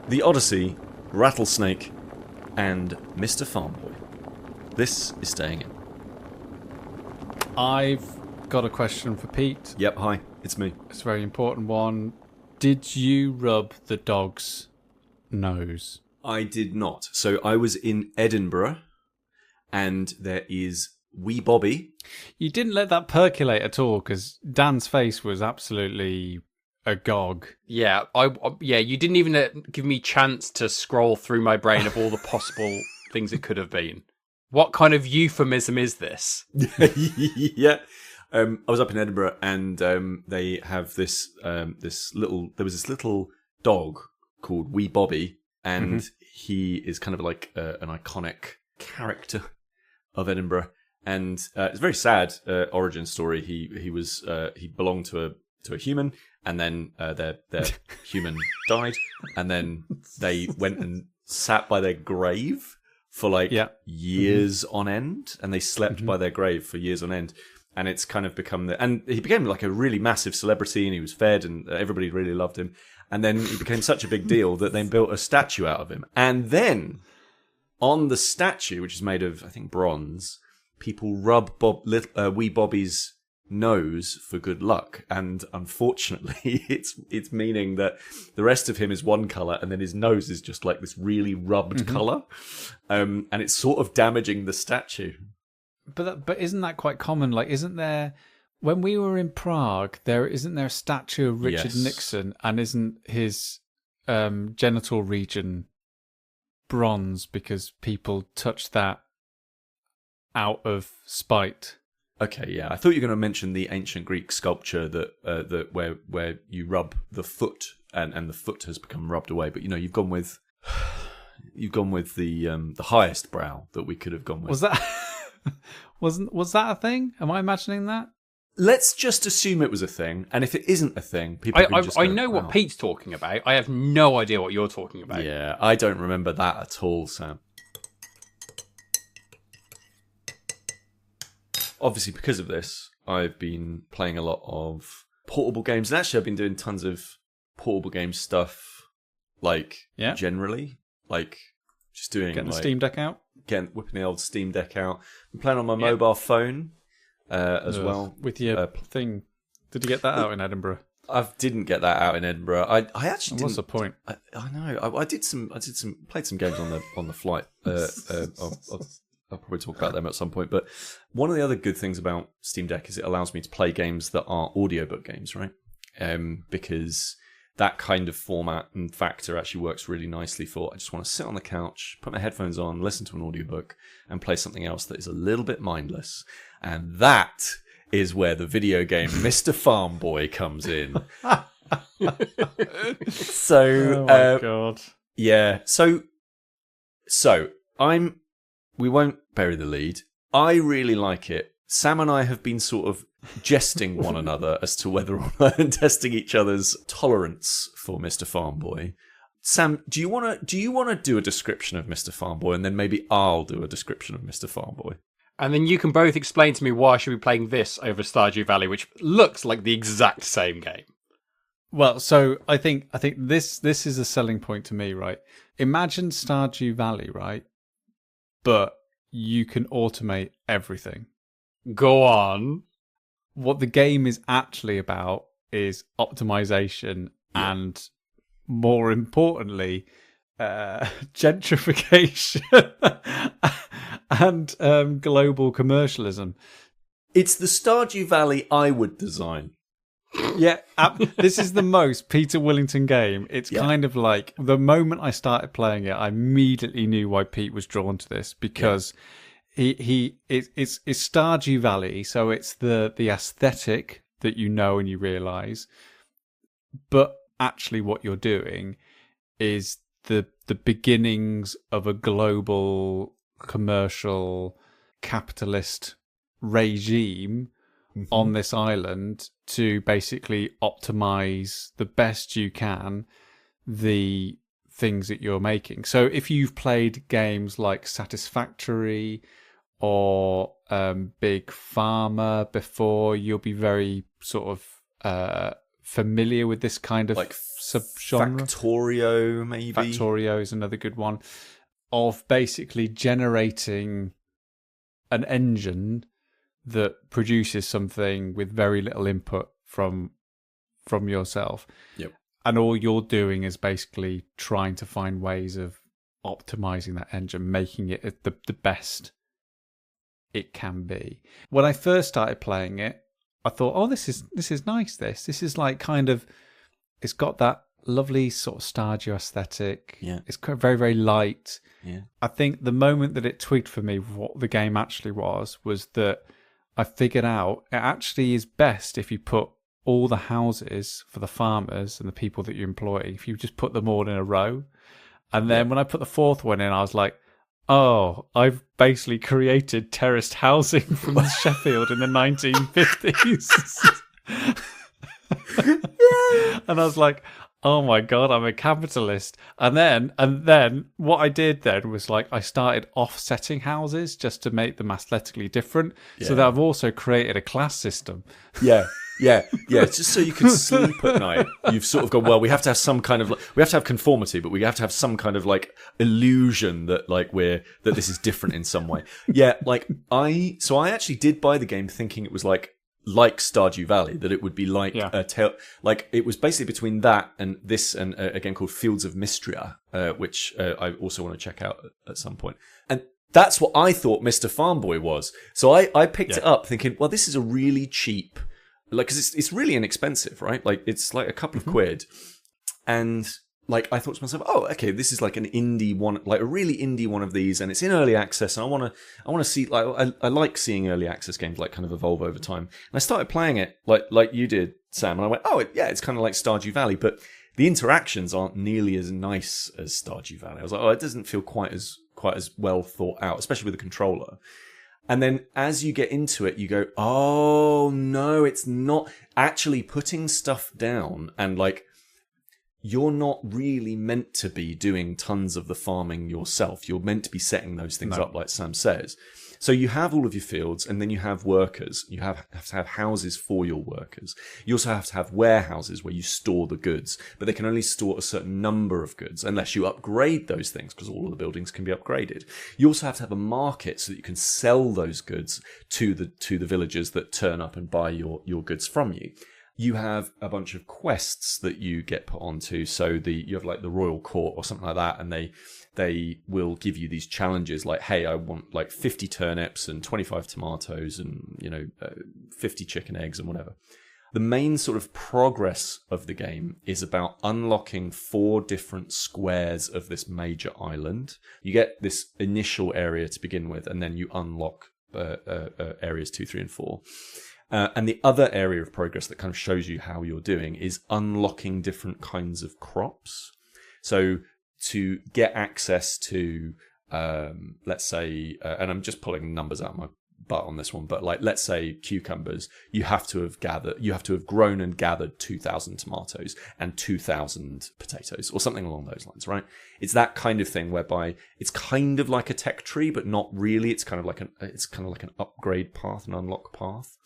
The Odyssey, Rattlesnake, and Mr. Farmboy. This is staying in. I've got a question for Pete. Yep, hi, it's me. It's a very important one. Did you rub the dog's nose? I did not. So I was in Edinburgh, and there is wee Bobby. You didn't let that percolate at all, because Dan's face was absolutely agog. Yeah, you didn't even give me chance to scroll through my brain of all the possible things it could have been. What kind of euphemism is this? Yeah. I was up in Edinburgh, and they have this There was this little dog called Wee Bobby, and he is kind of like an iconic character of Edinburgh, and it's a very sad origin story. He belonged to a human, and then their human died, and then they went and sat by their grave for years on end, and they slept by their grave for years on end. And it's kind of become and he became like a really massive celebrity, and he was fed, and everybody really loved him. And then he became such a big deal that they built a statue out of him. And then on the statue, which is made of, I think, bronze, people rub wee Bobby's nose for good luck. And unfortunately, it's meaning that the rest of him is one colour, and then his nose is just like this really rubbed colour. And it's sort of damaging the statue. But isn't that quite common? Like, isn't there, when we were in Prague, isn't there a statue of Richard Nixon, and isn't his genital region bronze because people touched that out of spite? Okay, yeah. I thought you were going to mention the ancient Greek sculpture that where you rub the foot and the foot has become rubbed away. But you've gone with the highest brow that we could have gone with. Was that? Was that a thing? Am I imagining that? Let's just assume it was a thing, and if it isn't a thing, people can just go, I know what Pete's talking about. I have no idea what you're talking about. Yeah, I don't remember that at all, Sam. Obviously, because of this, I've been playing a lot of portable games, and actually I've been doing tons of portable game stuff, generally, just doing getting the Steam Deck out. Whipping the old Steam Deck out. I'm playing on my mobile phone as well. With your thing. Did you get that out in Edinburgh? I didn't get that out in Edinburgh. I actually didn't. What's the point? I know. I played some games on the flight. I'll probably talk about them at some point. But one of the other good things about Steam Deck is it allows me to play games that are audiobook games, right? Because that kind of format and factor actually works really nicely for, I just want to sit on the couch, put my headphones on, listen to an audiobook, and play something else that is a little bit mindless. And that is where the video game Mr. Farmboy comes in. So, oh my God. Yeah. So we won't bury the lead. I really like it. Sam and I have been sort of jesting one another as to whether or not and testing each other's tolerance for Mr. Farmboy. Sam, do you want to do a description of Mr. Farmboy, and then maybe I'll do a description of Mr. Farmboy? And then you can both explain to me why I should be playing this over Stardew Valley, which looks like the exact same game. Well, so I think this is a selling point to me, right? Imagine Stardew Valley, right? But you can automate everything. Go on. What the game is actually about is optimization and, more importantly, gentrification and global commercialism. It's the Stardew Valley I would design. Yeah, this is the most Peter Willington game. It's kind of like, the moment I started playing it, I immediately knew why Pete was drawn to this, because it's Stardew Valley, so it's the aesthetic that you know and you realise, but actually what you're doing is the beginnings of a global commercial capitalist regime on this island to basically optimize the best you can the things that you're making. So if you've played games like Satisfactory or Big Pharma before, you'll be very sort of familiar with this kind of like subgenre. Factorio, maybe. Factorio is another good one, of basically generating an engine that produces something with very little input from yourself. Yep. And all you're doing is basically trying to find ways of optimizing that engine, making it the best it can be. When I first started playing it, I thought, oh, this is nice. This is like kind of, it's got that lovely sort of Stardew aesthetic. Yeah. It's very, very light. Yeah. I think the moment that it twigged for me what the game actually was that I figured out it actually is best if you put all the houses for the farmers and the people that you employ, if you just put them all in a row. And then when I put the fourth one in, I was like, oh, I've basically created terraced housing from Sheffield in the 1950s. Yeah. And I was like, oh my God, I'm a capitalist. And then what I did then was like, I started offsetting houses just to make them aesthetically different. Yeah. So that I've also created a class system. Yeah. It's just so you can sleep at night. You've sort of gone, well, we have to have some kind of, we have to have conformity, but we have to have some kind of like illusion that like that this is different in some way. Yeah, like I actually did buy the game thinking it was like Stardew Valley, that it would be like a tale, like it was basically between that and this and a game called Fields of Mystria, which I also want to check out at some point. And that's what I thought Mr. Farmboy was. So I picked it up thinking, well, this is a really cheap, like, because it's really inexpensive, right? Like it's like a couple of quid, and like I thought to myself, oh, okay, this is like an indie one, like a really indie one of these, and it's in early access, and I want to see, like, I like seeing early access games like kind of evolve over time. And I started playing it like you did, Sam, and I went, oh, it's kind of like Stardew Valley, but the interactions aren't nearly as nice as Stardew Valley. I was like, oh, it doesn't feel quite as well thought out, especially with the controller. And then as you get into it, you go, oh, no, it's not actually putting stuff down. And like, you're not really meant to be doing tons of the farming yourself. You're meant to be setting those things up, like Sam says. So you have all of your fields, and then you have workers. You have to have houses for your workers. You also have to have warehouses where you store the goods, but they can only store a certain number of goods unless you upgrade those things, because all of the buildings can be upgraded. You also have to have a market so that you can sell those goods to the villagers that turn up and buy your goods from you. You have a bunch of quests that you get put onto. So you have like the royal court or something like that, and they will give you these challenges like, hey, I want like 50 turnips and 25 tomatoes and 50 chicken eggs and whatever. The main sort of progress of the game is about unlocking 4 different squares of this major island. You get this initial area to begin with, and then you unlock areas 2, 3, and 4. And the other area of progress that kind of shows you how you're doing is unlocking different kinds of crops. So to get access to, let's say, and I'm just pulling numbers out of my butt on this one, but like, let's say cucumbers, you have to have grown and gathered 2,000 tomatoes and 2,000 potatoes or something along those lines, right? It's that kind of thing whereby it's kind of like a tech tree, but not really. It's kind of like an upgrade path, an unlock path.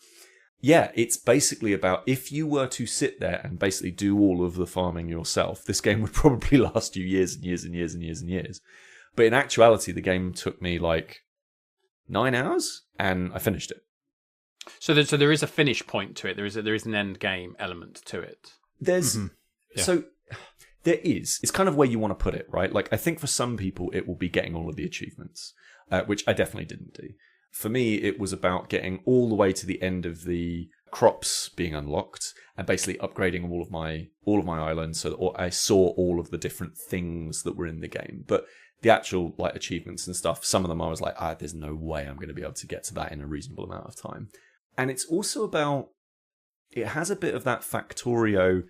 Yeah, it's basically about, if you were to sit there and basically do all of the farming yourself, this game would probably last you years and years and years and years and years. But in actuality, the game took me like 9 hours, and I finished it. So there is a finish point to it. There is an end game element to it. So there is. It's kind of where you want to put it, right? Like, I think for some people it will be getting all of the achievements, which I definitely didn't do. For me, it was about getting all the way to the end of the crops being unlocked and basically upgrading all of my islands so that I saw all of the different things that were in the game. But the actual like achievements and stuff, some of them I was like, there's no way I'm going to be able to get to that in a reasonable amount of time. And it's also about, it has a bit of that Factorio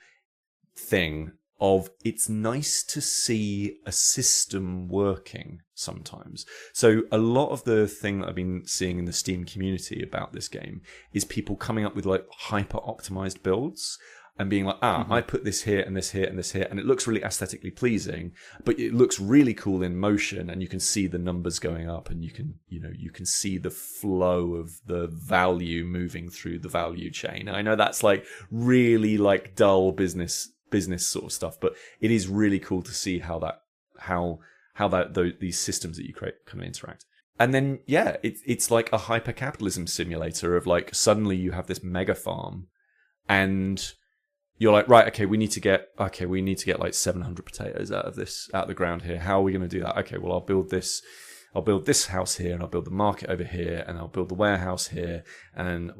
thing of, it's nice to see a system working sometimes. So a lot of the thing that I've been seeing in the Steam community about this game is people coming up with like hyper optimized builds. and being like, I put this here and this here and this here, and it looks really aesthetically pleasing, but it looks really cool in motion, and you can see the numbers going up, and you can see the flow of the value moving through the value chain. And I know that's like really like dull business sort of stuff, but it is really cool to see how these systems that you create kind of interact. And then it's like a hyper capitalism simulator of like suddenly you have this mega farm, and you're like, right, okay, we need to get like 700 potatoes out of the ground here. How are we going to do that? Okay, well, I'll build this house here, and I'll build the market over here, and I'll build the warehouse here, and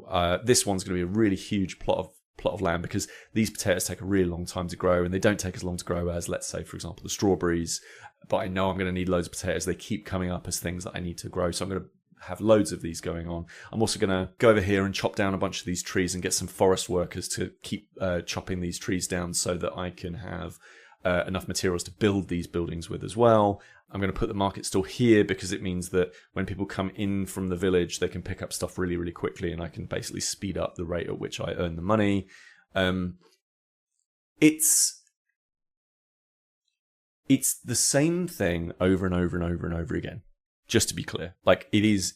this one's going to be a really huge plot of land, because these potatoes take a really long time to grow, and they don't take as long to grow as, let's say, for example, the strawberries. But I know I'm going to need loads of potatoes. They keep coming up as things that I need to grow, so I'm going to have loads of these going on. I'm also going to go over here and chop down a bunch of these trees and get some forest workers to keep chopping these trees down so that I can have enough materials to build these buildings with as well. I'm going to put the market stall here because it means that when people come in from the village, they can pick up stuff really, really quickly, and I can basically speed up the rate at which I earn the money. It's the same thing over and over and over and over again. Just to be clear, like it is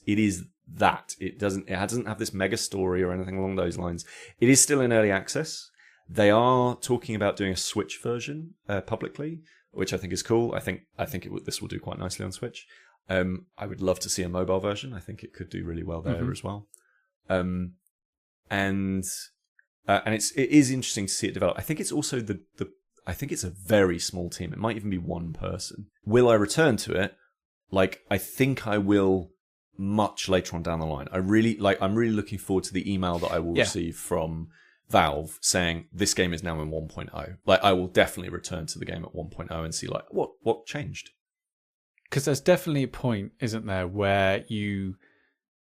that it doesn't have this mega story or anything along those lines. It is still in early access. They are talking about doing a Switch version publicly, which I think is cool. I think this will do quite nicely on Switch. I would love to see a mobile version. I think it could do really well there as well. And it is interesting to see it develop. I think it's also I think it's a very small team. It might even be one person. Will I return to it? Like, I think I will much later on down the line. I'm really looking forward to the email that I will receive from Valve saying this game is now in 1.0. Like, I will definitely return to the game at 1.0 and see like what changed. Because there's definitely a point, isn't there, where you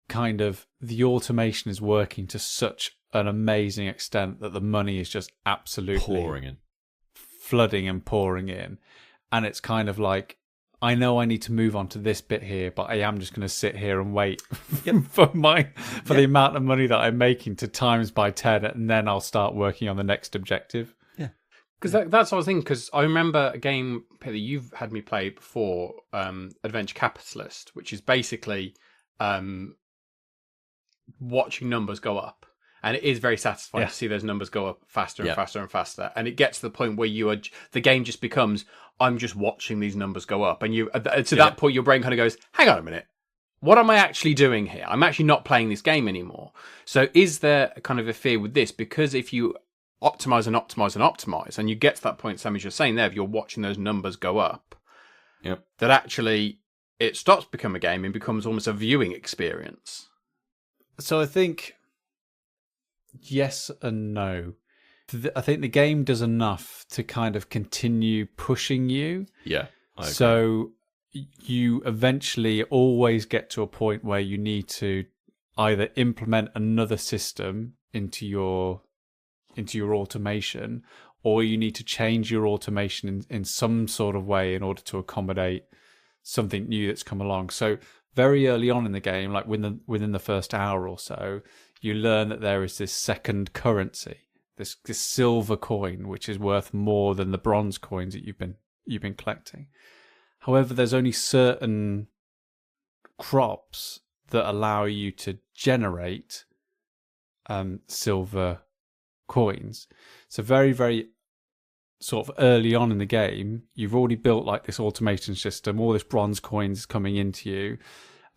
kind of the automation is working to such an amazing extent that the money is just absolutely pouring in, flooding and pouring in, and it's kind of like, I know I need to move on to this bit here, but I am just going to sit here and wait for the amount of money that I'm making to times by 10, and then I'll start working on the next objective. Yeah, because that's what I was thinking. Because I remember a game that you've had me play before, Adventure Capitalist, which is basically watching numbers go up. And it is very satisfying to see those numbers go up faster and faster and faster. And it gets to the point where the game just becomes, I'm just watching these numbers go up. And that point, your brain kind of goes, hang on a minute. What am I actually doing here? I'm actually not playing this game anymore. So is there kind of a fear with this? Because if you optimize and optimize and optimize, and you get to that point, Sam, as you're saying there, if you're watching those numbers go up, that actually it stops becoming a game and becomes almost a viewing experience. So I think yes and no. I think the game does enough to kind of continue pushing you. Yeah. I agree. So you eventually always get to a point where you need to either implement another system into your automation, or you need to change your automation in some sort of way in order to accommodate something new that's come along. So very early on in the game, like within the first hour or so, you learn that there is this second currency, this silver coin, which is worth more than the bronze coins that you've been collecting. However, there's only certain crops that allow you to generate silver coins. So very, very sort of early on in the game, you've already built like this automation system, all this bronze coins coming into you,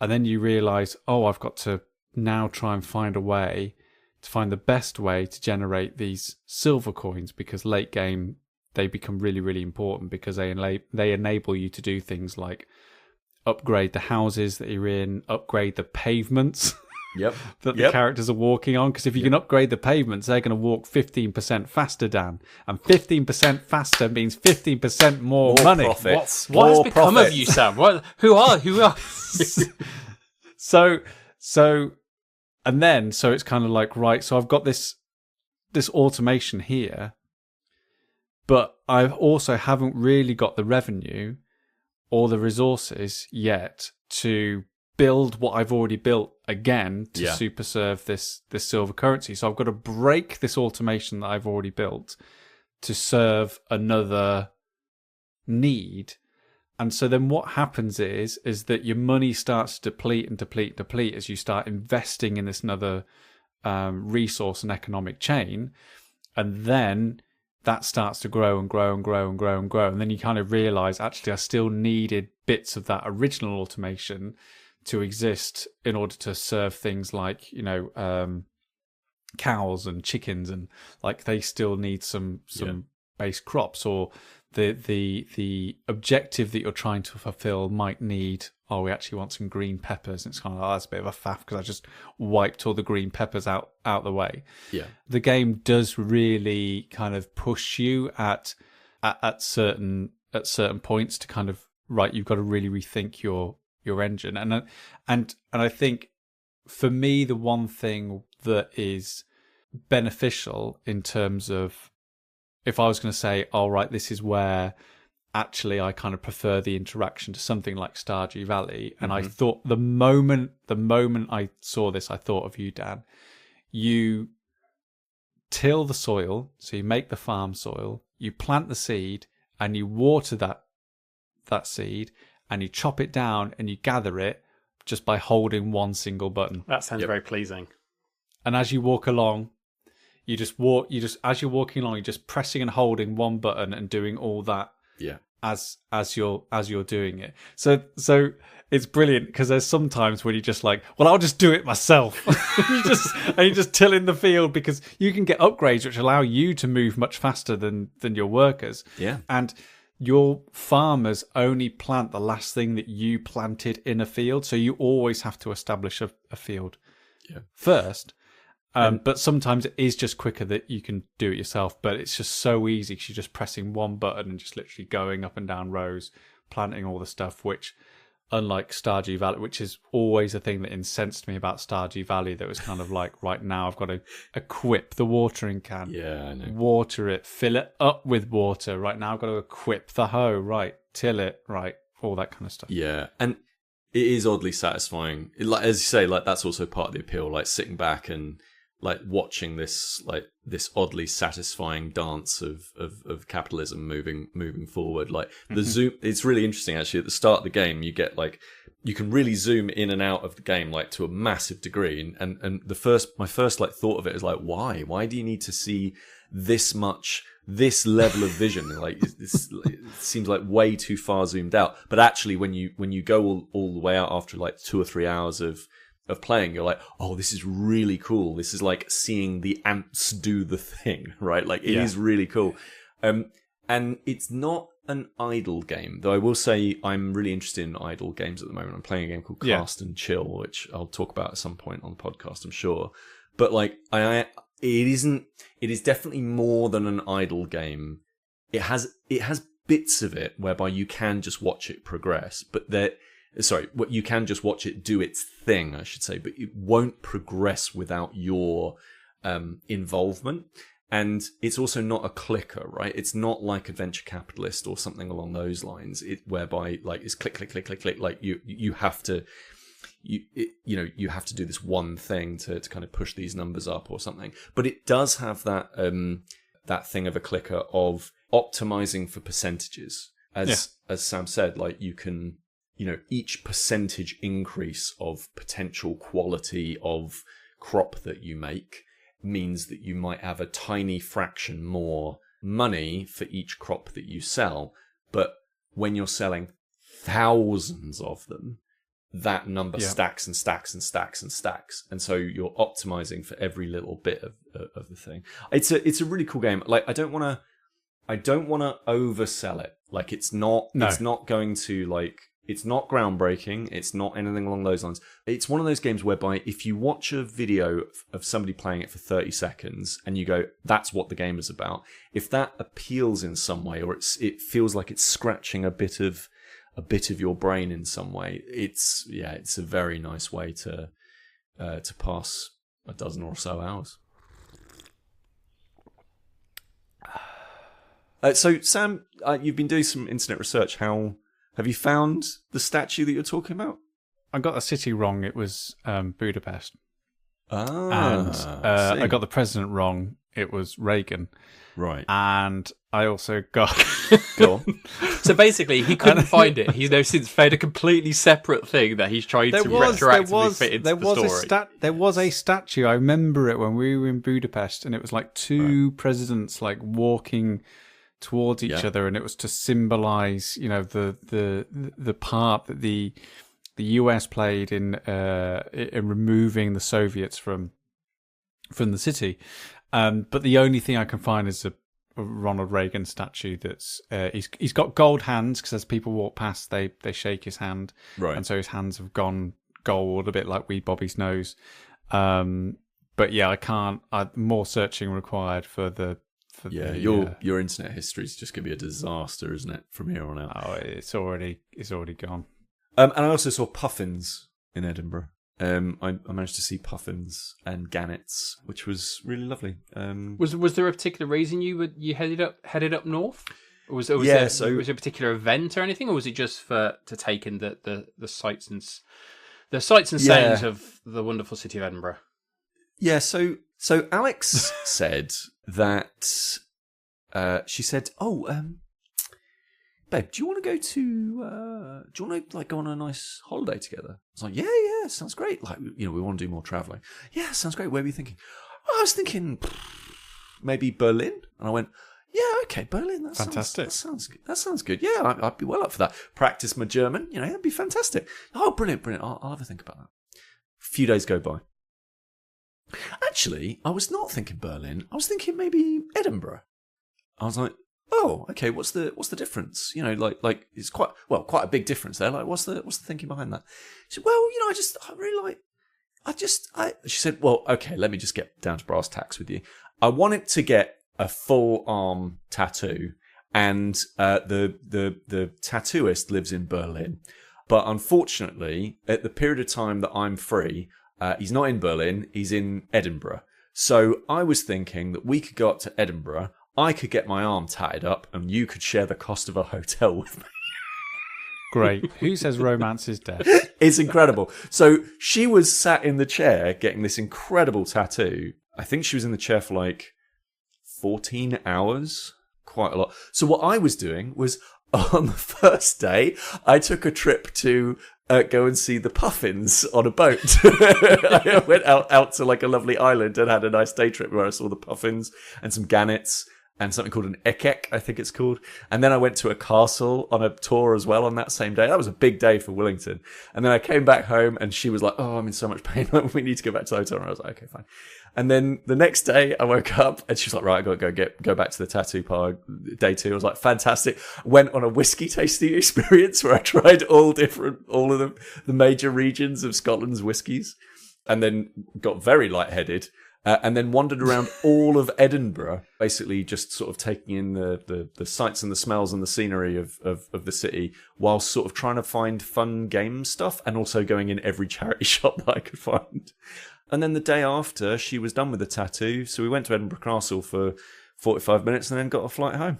and then you realize, I've got to now try and find the best way to generate these silver coins, because late game they become really, really important, because they enable you to do things like upgrade the houses that you're in, upgrade the pavements that the characters are walking on, because if you can upgrade the pavements, they're going to walk 15% faster, Dan, and 15% faster means 15% more money. Profits. What has become of you, Sam? Who are? So and then, so it's kind of like, right, so I've got this automation here, but I also haven't really got the revenue or the resources yet to build what I've already built again to super serve this silver currency. So I've got to break this automation that I've already built to serve another need. And so then what happens is that your money starts to deplete as you start investing in this another resource and economic chain. And then that starts to grow and grow and grow and grow and grow. And then you kind of realize, actually, I still needed bits of that original automation to exist in order to serve things like, cows and chickens, and like they still need some base crops, or the objective that you're trying to fulfill might need, we actually want some green peppers. And it's kind of that's a bit of a faff because I just wiped all the green peppers out the way. Yeah, the game does really kind of push you at certain points to kind of you've got to really rethink your engine. And I think for me, the one thing that is beneficial in terms of, if I was going to say, all right, this is where actually I kind of prefer the interaction to something like Stardew Valley. And I thought the moment I saw this, I thought of you, Dan. You till the soil, so you make the farm soil, you plant the seed, and you water that seed, and you chop it down and you gather it just by holding one single button. That sounds very pleasing. And as you walk along, as you're walking along, you're just pressing and holding one button and doing all that. Yeah. As you're doing it. So it's brilliant because there's sometimes when you're just like, well, I'll just do it myself. you just till in the field, because you can get upgrades which allow you to move much faster than your workers. Yeah. And your farmers only plant the last thing that you planted in a field, so you always have to establish a field first. But sometimes it is just quicker that you can do it yourself, but it's just so easy because you're just pressing one button and just literally going up and down rows, planting all the stuff, which, unlike Stardew Valley, which is always a thing that incensed me about Stardew Valley, that was kind of like, right now I've got to equip the watering can, I know. Water it, fill it up with water, right now I've got to equip the hoe, right, till it, right, all that kind of stuff. Yeah, and it is oddly satisfying. Like, as you say, like that's also part of the appeal, like sitting back and like watching this oddly satisfying dance of capitalism moving forward. Like the zoom, it's really interesting actually. At the start of the game, you get like, you can really zoom in and out of the game like to a massive degree. And my first like thought of it is like, why do you need to see this level of vision? Like it seems like way too far zoomed out. But actually, when you go all the way out after like 2 or 3 hours of playing, you're like, oh, this is really cool. This is like seeing the ants do the thing, right? Like it is really cool. And it's not an idle game, though I will say I'm really interested in idle games at the moment. I'm playing a game called Cast and Chill, which I'll talk about at some point on the podcast, I'm sure. But like, it is definitely more than an idle game. It has bits of it whereby you can just watch it progress, but you can just watch it do its thing, I should say, but it won't progress without your involvement. And it's also not a clicker, right? It's not like a venture capitalist or something along those lines, whereby like it's click, click, click, click, click. Like you have to, you have to do this one thing to kind of push these numbers up or something. But it does have that thing of a clicker of optimizing for percentages. As Sam said, like you can, each percentage increase of potential quality of crop that you make means that you might have a tiny fraction more money for each crop that you sell. But when you're selling thousands of them, that number stacks and stacks and stacks and stacks. And so you're optimizing for every little bit of the thing. It's a really cool game. Like I don't want to oversell it. Like it's not going to like, it's not groundbreaking. It's not anything along those lines. It's one of those games whereby if you watch a video of somebody playing it for 30 seconds and you go, that's what the game is about. If that appeals in some way, or it feels like it's scratching a bit of your brain in some way, it's a very nice way to pass a dozen or so hours. So Sam, you've been doing some internet research. How have you found the statue that you're talking about? I got the city wrong. It was Budapest. Ah, And I got the president wrong. It was Reagan. Right. And I also got... Go on. So basically, he couldn't find it. He's now since found a completely separate thing that he's trying to retroactively fit into the story. There was a statue. I remember it when we were in Budapest, and it was like two presidents like walking towards each other, and it was to symbolise, the part that the US played in removing the Soviets from the city. But the only thing I can find is a Ronald Reagan statue that's he's got gold hands, because as people walk past, they shake his hand, right? And so his hands have gone gold, a bit like Wee Bobby's nose. But yeah, I can't. More searching required for the. Your internet history is just going to be a disaster, isn't it, from here on out? Oh, it's already gone. And I also saw puffins in Edinburgh. I managed to see puffins and gannets, which was really lovely. Was there a particular reason you headed up north? Or was there a particular event or anything, or was it just to take in the sights and sounds of the wonderful city of Edinburgh? Yeah. So Alex said that she said, babe, do you want to go go on a nice holiday together? I was like, yeah, sounds great. Like, we want to do more traveling. Yeah, sounds great. Where were you thinking? I was thinking maybe Berlin. And I went, yeah, okay, Berlin. That fantastic. That sounds good. Yeah, I'd be well up for that. Practice my German. That'd be fantastic. Oh, brilliant. I'll have a think about that. A few days go by. Actually, I was not thinking Berlin. I was thinking maybe Edinburgh. I was like, oh, okay. What's the difference? Like it's quite a big difference there. Like, what's the thinking behind that? She said, well, she said, well, okay, let me just get down to brass tacks with you. I wanted to get a full arm tattoo, and the tattooist lives in Berlin, but unfortunately, at the period of time that I'm free, he's not in Berlin. He's in Edinburgh. So I was thinking that we could go up to Edinburgh. I could get my arm tatted up, and you could share the cost of a hotel with me. Great. Who says romance is dead? It's incredible. So she was sat in the chair getting this incredible tattoo. I think she was in the chair for like 14 hours. Quite a lot. So what I was doing was, on the first day, I took a trip to go and see the puffins on a boat. I went out to like a lovely island and had a nice day trip where I saw the puffins and some gannets and something called an ekek, I think it's called. And then I went to a castle on a tour as well on that same day. That was a big day for Willington. And then I came back home and she was like, oh, I'm in so much pain. We need to go back to the hotel. And I was like, okay, fine. And then the next day I woke up and she was like, right, I got to go back to the tattoo parlor. Day 2. I was like, fantastic. Went on a whiskey tasting experience where I tried all of the major regions of Scotland's whiskies, and then got very lightheaded. And then wandered around all of Edinburgh, basically just sort of taking in the sights and the smells and the scenery of the city, while sort of trying to find fun game stuff, and also going in every charity shop that I could find. And then the day after, she was done with the tattoo, so we went to Edinburgh Castle for 45 minutes and then got a flight home.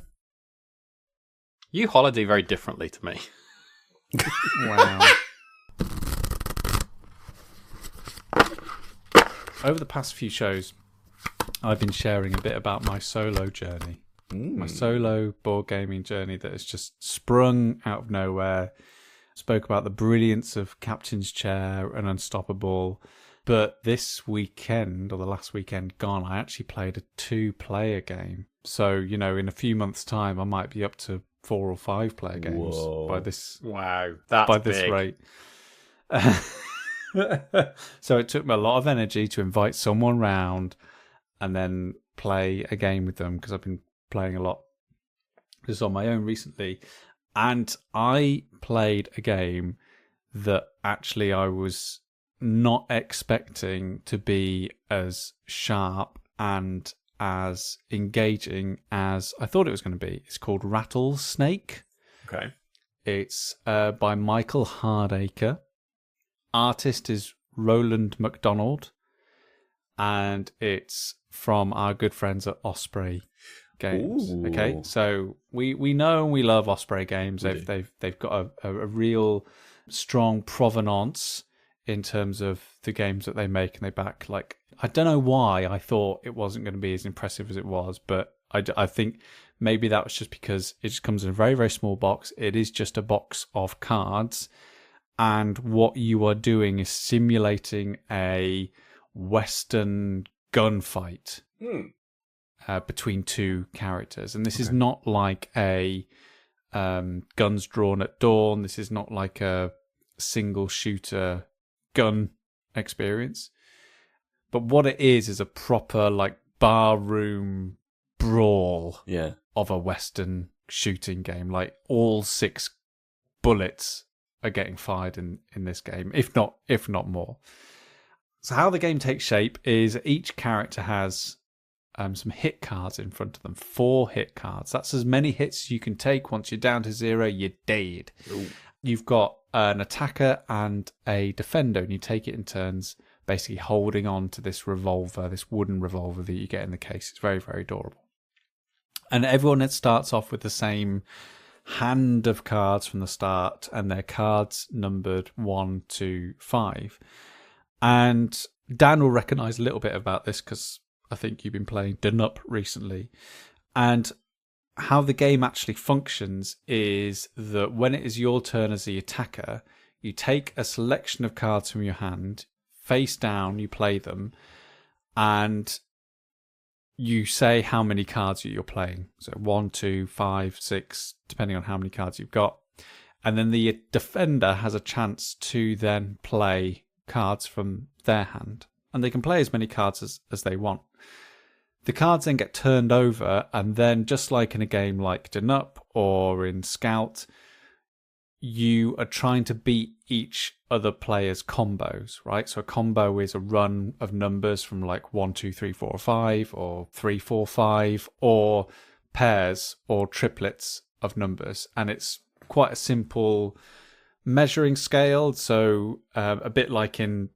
You holiday very differently to me. Wow. Over the past few shows, I've been sharing a bit about my solo journey. My solo board gaming journey that has just sprung out of nowhere. Spoke about the brilliance of Captain's Chair and Unstoppable. But this weekend, or the last weekend gone, I actually played a 2-player game. So, in a few months' time, I might be up to 4 or 5 player games. Whoa. by this big. Rate. So it took me a lot of energy to invite someone round and then play a game with them, because I've been playing a lot just on my own recently. And I played a game that actually I was not expecting to be as sharp and as engaging as I thought it was going to be. It's called Rattlesnake. Okay. It's by Michael Hardacre. Artist is Roland MacDonald, and it's from our good friends at Osprey Games. Ooh. Okay, so we know and we love Osprey Games. They've got a real strong provenance in terms of the games that they make and they back. Like, I don't know why I thought it wasn't going to be as impressive as it was, but I think maybe that was just because it just comes in a very, very small box. It is just a box of cards, and what you are doing is simulating a Western gunfight between two characters. And this is not like a guns drawn at dawn. This is not like a single shooter gun experience. But what it is a proper like barroom brawl of a Western shooting game. Like all 6 bullets are getting fired in this game, if not more. So how the game takes shape is each character has some hit cards in front of them. 4 hit cards. That's as many hits as you can take. Once you're down to 0, you're dead. Ooh. You've got an attacker and a defender, and you take it in turns, basically holding on to this revolver, this wooden revolver that you get in the case. It's very, very adorable. And everyone starts off with the same hand of cards from the start, and their cards numbered 1 to 5. And Dan will recognise a little bit about this because I think you've been playing Denup recently. And how the game actually functions is that when it is your turn as the attacker, you take a selection of cards from your hand, face down, you play them, and you say how many cards you're playing. So 1, 2, 5, 6, depending on how many cards you've got. And then the defender has a chance to then play cards from their hand. And they can play as many cards as they want. The cards then get turned over, and then just like in a game like Denup or in Scout, you are trying to beat each other player's combos, right? So a combo is a run of numbers from like 1, 2, 3, 4, 5, or 3, 4, 5, or pairs or triplets of numbers. And it's quite a simple measuring scale. So a bit like in,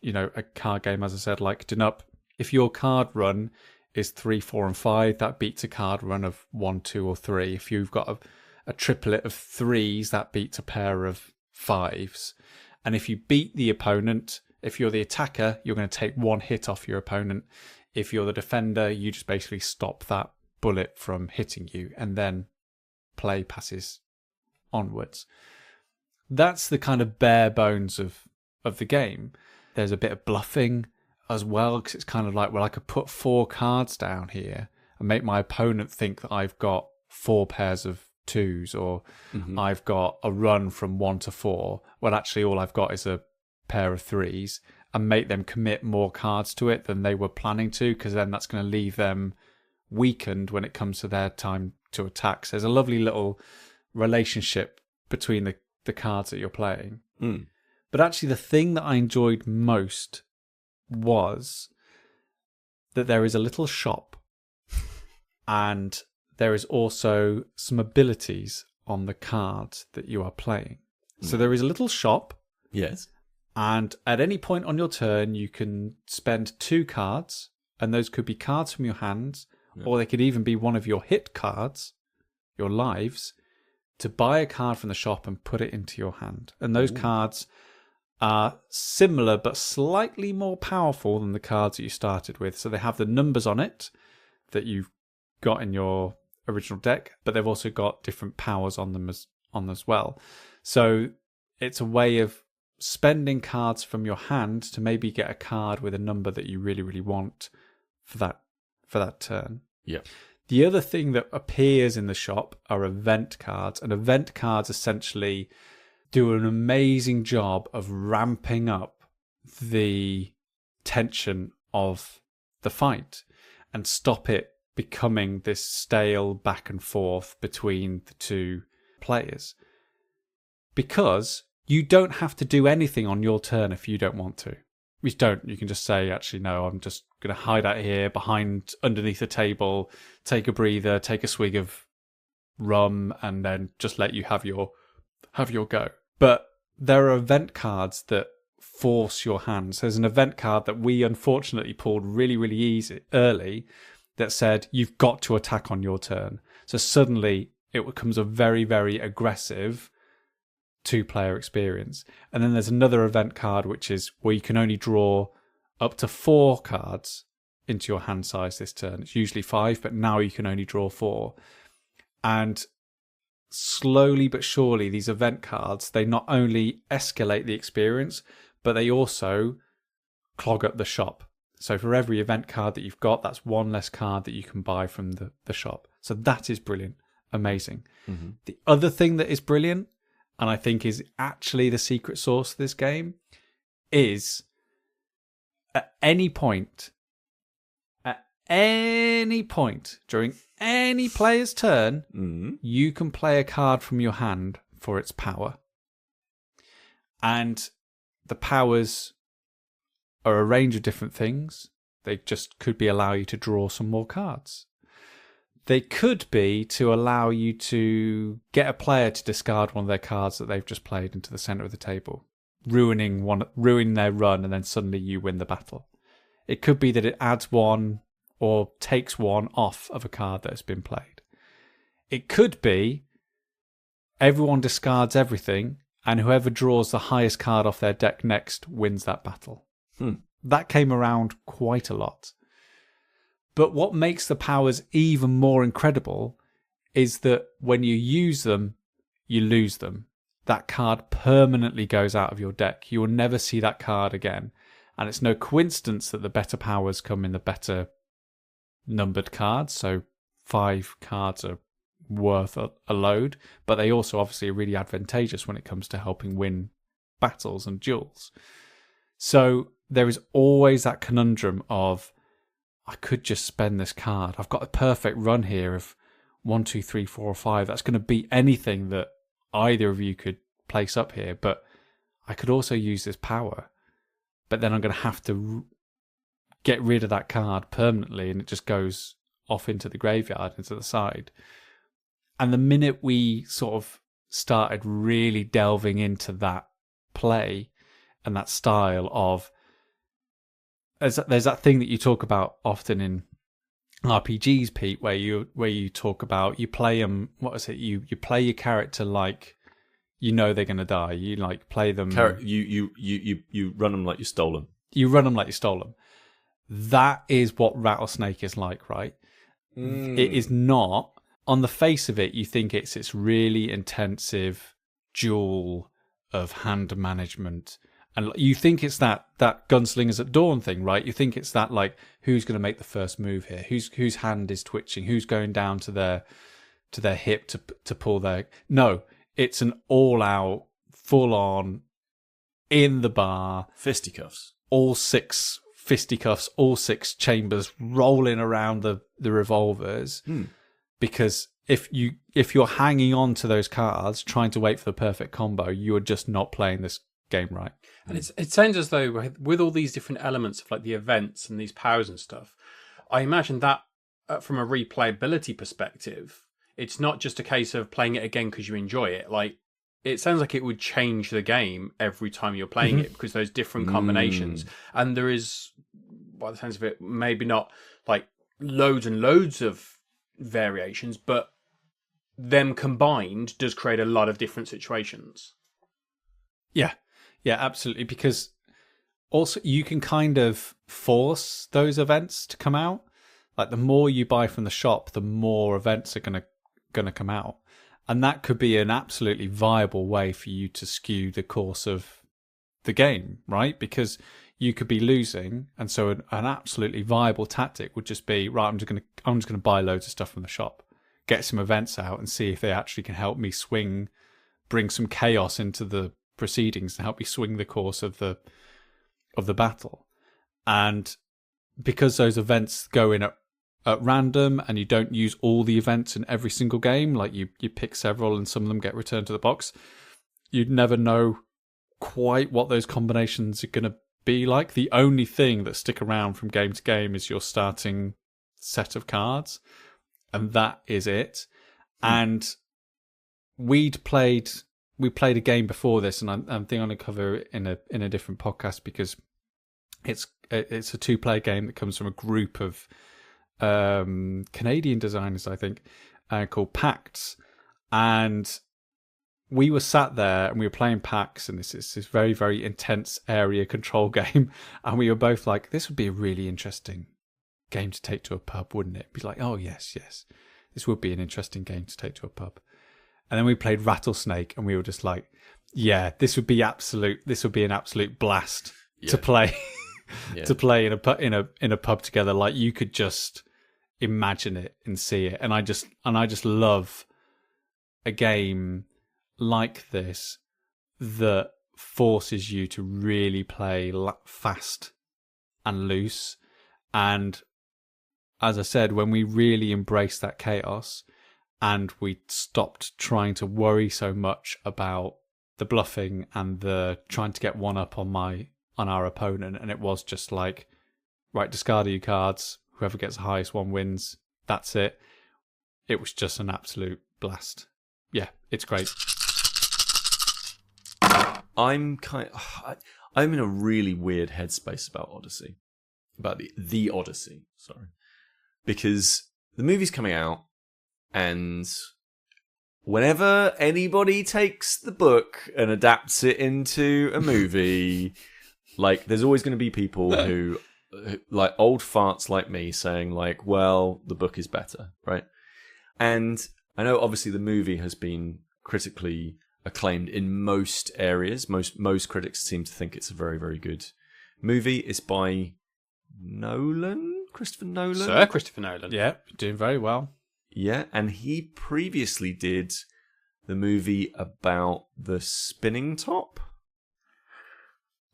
a card game, as I said, like Denup, if your card run is 3, 4, and 5, that beats a card run of 1, 2, or 3. If you've got a triplet of 3s, that beats a pair of 5s. And if you beat the opponent, if you're the attacker, you're going to take 1 hit off your opponent. If you're the defender, you just basically stop that bullet from hitting you, and then play passes onwards. That's the kind of bare bones of the game. There's a bit of bluffing as well, because it's kind of like, well, I could put 4 cards down here and make my opponent think that I've got 4 pairs of 2s, or I've got a run from 1 to 4. Well, actually, all I've got is a pair of 3s, and make them commit more cards to it than they were planning to, because then that's going to leave them weakened when it comes to their time to attack. So there's a lovely little relationship between the cards that you're playing. But actually, the thing that I enjoyed most was that there is a little shop, and there is also some abilities on the cards that you are playing. So there is a little shop. Yes. And at any point on your turn, you can spend 2 cards, and those could be cards from your hands, or they could even be one of your hit cards, your lives, to buy a card from the shop and put it into your hand. And those cards are similar but slightly more powerful than the cards that you started with. So they have the numbers on it that you've got in your original deck, but they've also got different powers on them as well. So it's a way of spending cards from your hand to maybe get a card with a number that you really, really want for that turn. Yeah. The other thing that appears in the shop are event cards, and event cards essentially do an amazing job of ramping up the tension of the fight and stop it becoming this stale back and forth between the 2 players. Because you don't have to do anything on your turn if you don't want to. You don't. You can just say, actually, no, I'm just going to hide out here underneath a table, take a breather, take a swig of rum, and then just let you have your go. But there are event cards that force your hands. There's an event card that we unfortunately pulled really, really early that said you've got to attack on your turn. So suddenly it becomes a very, very aggressive 2-player experience. And then there's another event card, which is where you can only draw up to 4 cards into your hand size this turn. It's usually 5, but now you can only draw 4. And slowly but surely, these event cards, they not only escalate the experience, but they also clog up the shop. So for every event card that you've got, that's one less card that you can buy from the shop. So that is brilliant. Amazing. Mm-hmm. The other thing that is brilliant, and I think is actually the secret sauce of this game, is at any point during any player's turn, you can play a card from your hand for its power. And the powers are a range of different things. They just could be allow you to draw some more cards. They could be to allow you to get a player to discard one of their cards that they've just played into the center of the table, ruining their run, and then suddenly you win the battle. It could be that it adds one or takes one off of a card that has been played. It could be everyone discards everything, and whoever draws the highest card off their deck next wins that battle. That came around quite a lot. But what makes the powers even more incredible is that when you use them, you lose them. That card permanently goes out of your deck. You will never see that card again. And it's no coincidence that the better powers come in the better numbered cards. So 5 cards are worth a load, but they also obviously are really advantageous when it comes to helping win battles and duels. So there is always that conundrum of, I could just spend this card. I've got a perfect run here of 1, 2, 3, 4, or 5. That's going to beat anything that either of you could place up here. But I could also use this power. But then I'm going to have to get rid of that card permanently, and it just goes off into the graveyard, into the side. And the minute we sort of started really delving into that play and that style of, there's that thing that you talk about often in RPGs, Pete, where you talk about, you play them. What is it? You play your character like you know they're going to die. You like play them. You run them like you stole them. You run them like you stole them. That is what Rattlesnake is like, right? It is not. On the face of it, you think it's this really intensive duel of hand management. And you think it's that Gunslingers at Dawn thing, right? You think it's that, like, who's going to make the first move here? Whose hand is twitching? Who's going down to their hip to pull their... No, it's an all-out, full-on, in the bar... Fisticuffs. All 6 fisticuffs, all 6 chambers rolling around the revolvers. Because if you're hanging on to those cards, trying to wait for the perfect combo, you are just not playing this game right. And it sounds as though with all these different elements of like the events and these powers and stuff, I imagine that from a replayability perspective, it's not just a case of playing it again because you enjoy it. Like, it sounds like it would change the game every time you're playing it, because there's different combinations. And there is, by the sounds of it, maybe not like loads and loads of variations, but them combined does create a lot of different situations. Yeah, absolutely. Because also you can kind of force those events to come out. Like, the more you buy from the shop, the more events are gonna come out. And that could be an absolutely viable way for you to skew the course of the game, right? Because you could be losing, and so an absolutely viable tactic would just be, right, I'm just gonna buy loads of stuff from the shop, get some events out, and see if they actually can help me bring some chaos into the proceedings and help me swing the course of the battle. And because those events go in at random, and you don't use all the events in every single game, like you pick several and some of them get returned to the box, you'd never know quite what those combinations are going to be like. The only thing that stick around from game to game is your starting set of cards, and that is it. And we played a game before this, and I think I'm going to cover it in a different podcast, because it's a 2-player game that comes from a group of Canadian designers, I think, called Pacts. And we were sat there and we were playing PAX, and this is this very, very intense area control game. And we were both like, this would be a really interesting game to take to a pub, wouldn't it? Be like, oh, yes. This would be an interesting game to take to a pub. And then we played Rattlesnake, and we were just like, yeah, this would be an absolute blast to play. To play in a pub together. Like, you could just imagine it and see it. And I just love a game like this that forces you to really play fast and loose. And as I said, when we really embraced that chaos and we stopped trying to worry so much about the bluffing and the trying to get one up on our opponent, and it was just like, right, discard your cards, whoever gets the highest one wins, that's it. It was just an absolute blast. Yeah, it's great. I'm in a really weird headspace about Odyssey. About the Odyssey, sorry. Because the movie's coming out, and whenever anybody takes the book and adapts it into a movie, like, there's always going to be people who, like, old farts like me, saying, like, well, the book is better, right? And I know, obviously, the movie has been critically acclaimed in most areas. Most critics seem to think it's a very, very good movie. It's by Christopher Nolan. Sir Christopher Nolan. Yeah, doing very well. Yeah, and he previously did the movie about the spinning top.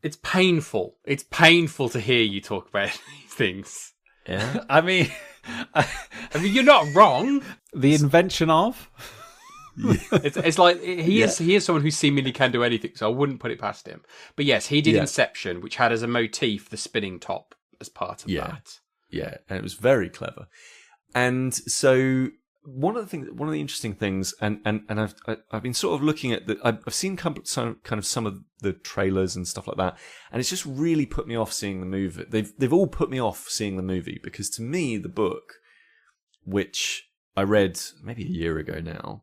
It's painful. It's painful to hear you talk about these things. Yeah. I mean, you're not wrong. The invention of... It's like he is someone who seemingly can do anything, so I wouldn't put it past him. But yes, he did Inception, which had as a motif the spinning top as part of that. Yeah, and it was very clever. And so one of the interesting things, and I've been sort of looking at I've seen some of the trailers and stuff like that, and it's just really put me off seeing the movie. They've all put me off seeing the movie, because to me the book, which I read maybe a year ago now,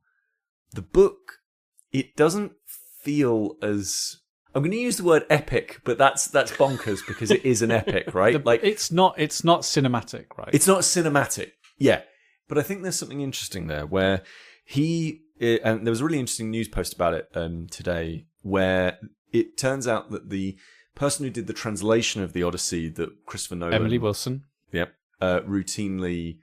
the book, it doesn't feel as... I'm going to use the word epic, but that's bonkers, because it is an epic, right? Like, it's not cinematic, right? It's not cinematic, yeah. But I think there's something interesting there, where and there was a really interesting news post about it today, where it turns out that the person who did the translation of the Odyssey that Christopher Nolan... Emily Wilson. Yep. Routinely...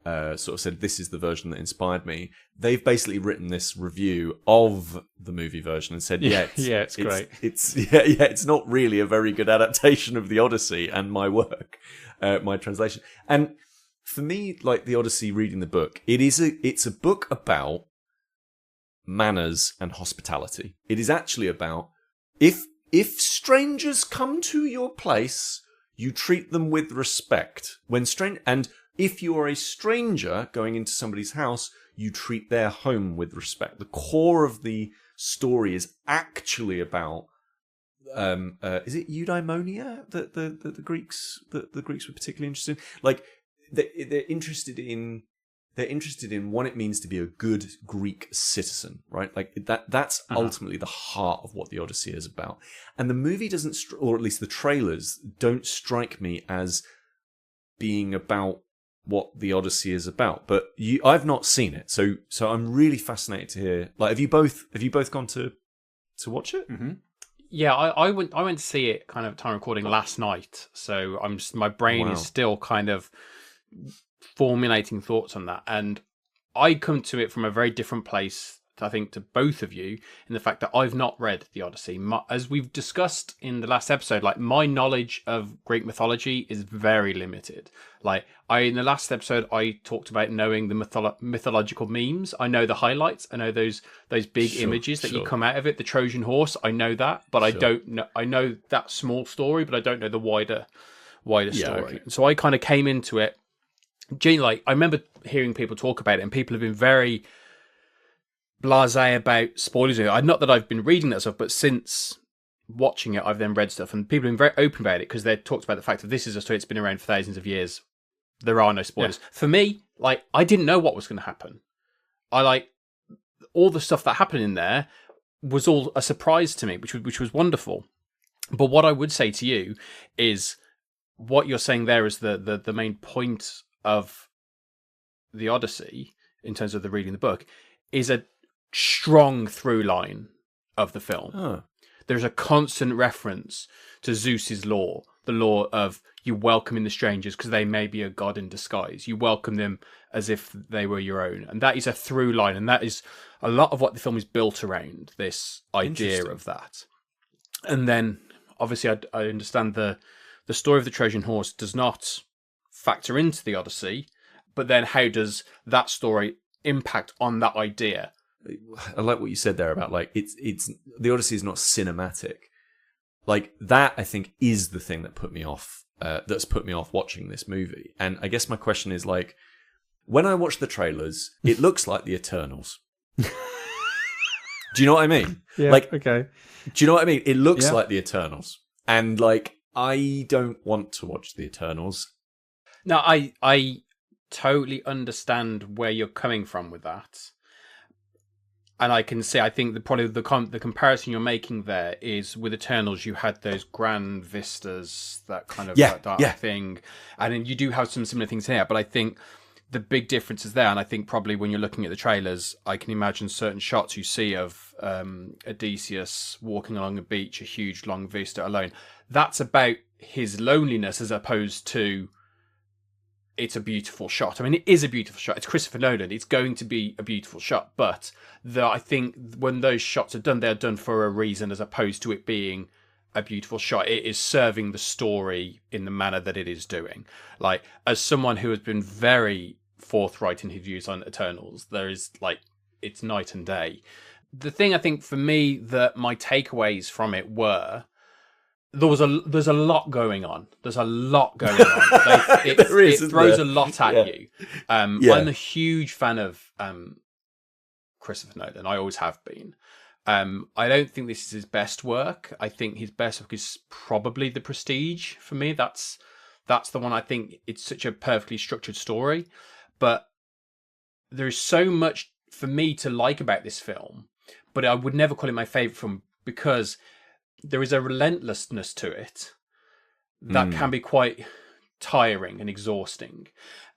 sort of said, this is the version that inspired me. They've basically written this review of the movie version and said, it's great. It's not really a very good adaptation of the Odyssey and my work, my translation. And for me, like, the Odyssey, reading the book, it's a book about manners and hospitality. It is actually about, if strangers come to your place, you treat them with respect. And if you are a stranger going into somebody's house, you treat their home with respect. The core of the story is actually about, is it eudaimonia that the Greeks were particularly interested in? Like, they're interested in what it means to be a good Greek citizen, right? Like, that's ultimately the heart of what the Odyssey is about. And the movie doesn't, or at least the trailers don't strike me as being about what the Odyssey is about. But I've not seen it, so I'm really fascinated to hear. Like, have you both gone to watch it? Mm-hmm. Yeah, I went to see it kind of time recording last night, so my brain is still kind of formulating thoughts on that, and I come to it from a very different place, I think, to both of you, in the fact that I've not read the Odyssey. As we've discussed in the last episode, like, my knowledge of Greek mythology is very limited. Like, in the last episode, I talked about knowing the mythological memes. I know the highlights. I know those big images that you come out of it. The Trojan horse, I know that, but I don't know. I know that small story, but I don't know the wider story. Okay. So I kind of came into it. Like, I remember hearing people talk about it, and people have been very blasé about spoilers. Not that I've been reading that stuff, but since watching it, I've then read stuff, and people have been very open about it, because they talked about the fact that this is a story that's been around for thousands of years. There are no spoilers. Yeah. For me, like, I didn't know what was going to happen. I like all the stuff that happened in there. was all a surprise to me, which was wonderful. But what I would say to you is what you're saying there is the main point of the Odyssey in terms of the reading the book is a strong through line of the film. Oh. There's a constant reference to Zeus's law, the law of you welcoming the strangers because they may be a god in disguise. You welcome them as if they were your own. And that is a through line. And that is a lot of what the film is built around, this idea of that. And then, obviously, I understand the story of the Trojan horse does not factor into the Odyssey. But then how does that story impact on that idea? I like what you said there about like it's the Odyssey is not cinematic. Like that, I think, is the thing that put me off. That's put me off watching this movie. And I guess my question is like, when I watch the trailers, it looks like the Eternals. Do you know what I mean? Yeah. Like, okay. Do you know what I mean? It looks like the Eternals, and like I don't want to watch the Eternals. No, I totally understand where you're coming from with that. And I can say, I think the comparison you're making there is with Eternals, you had those grand vistas, that kind of that thing. And then you do have some similar things here. But I think the big difference is there. And I think probably when you're looking at the trailers, I can imagine certain shots you see of Odysseus walking along a beach, a huge long vista alone. That's about his loneliness as opposed to it's a beautiful shot. I mean, it is a beautiful shot. It's Christopher Nolan. It's going to be a beautiful shot. But I think when those shots are done, they're done for a reason as opposed to it being a beautiful shot. It is serving the story in the manner that it is doing. Like, as someone who has been very forthright in his views on Eternals, there is, like, it's night and day. The thing I think for me that my takeaways from it were, there's a lot going on. There's a lot going on. It throws a lot at you. I'm a huge fan of Christopher Nolan. I always have been. I don't think this is his best work. I think his best work is probably The Prestige for me. That's the one. I think it's such a perfectly structured story. But there is so much for me to like about this film. But I would never call it my favourite film because there is a relentlessness to it that can be quite tiring and exhausting.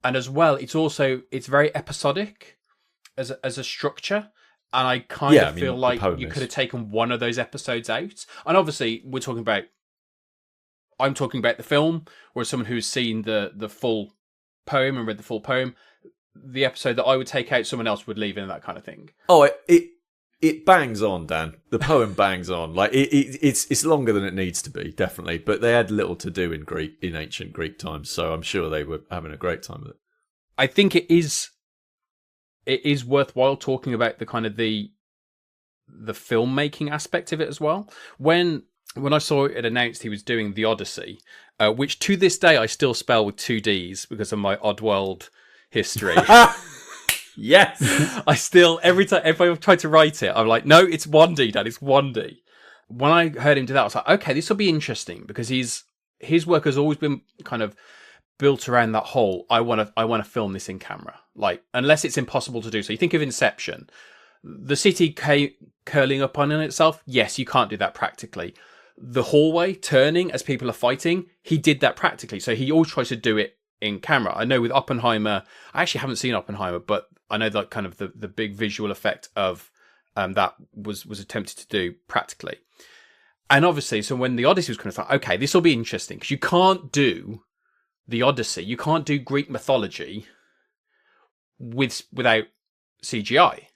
And as well, it's very episodic as a structure. And I kind of feel like you could have taken one of those episodes out. And obviously, I'm talking about the film, or someone who's seen the full poem and read the full poem. The episode that I would take out, someone else would leave in, that kind of thing. Oh, it bangs on, Dan. The poem bangs on. Like it's longer than it needs to be, definitely. But they had little to do in ancient Greek times, so I'm sure they were having a great time with it. I think it is worthwhile talking about the kind of the filmmaking aspect of it as well. When I saw it announced he was doing the Odyssey, which to this day I still spell with 2 Ds because of my Oddworld history. Yes. I still, every time, if I try to write it, I'm like, no, it's 1D, Dad, it's 1D. When I heard him do that, I was like, okay, this will be interesting because his work has always been kind of built around that whole, I want to film this in camera. Like, unless it's impossible to do. So you think of Inception, the city curling up on itself. Yes, you can't do that practically. The hallway turning as people are fighting, he did that practically. So he always tries to do it in camera. I know with Oppenheimer, I actually haven't seen Oppenheimer, but I know that kind of the big visual effect of that was attempted to do practically. And obviously, so when the Odyssey was kind of like, okay, this will be interesting because you can't do the Odyssey, you can't do Greek mythology without CGI.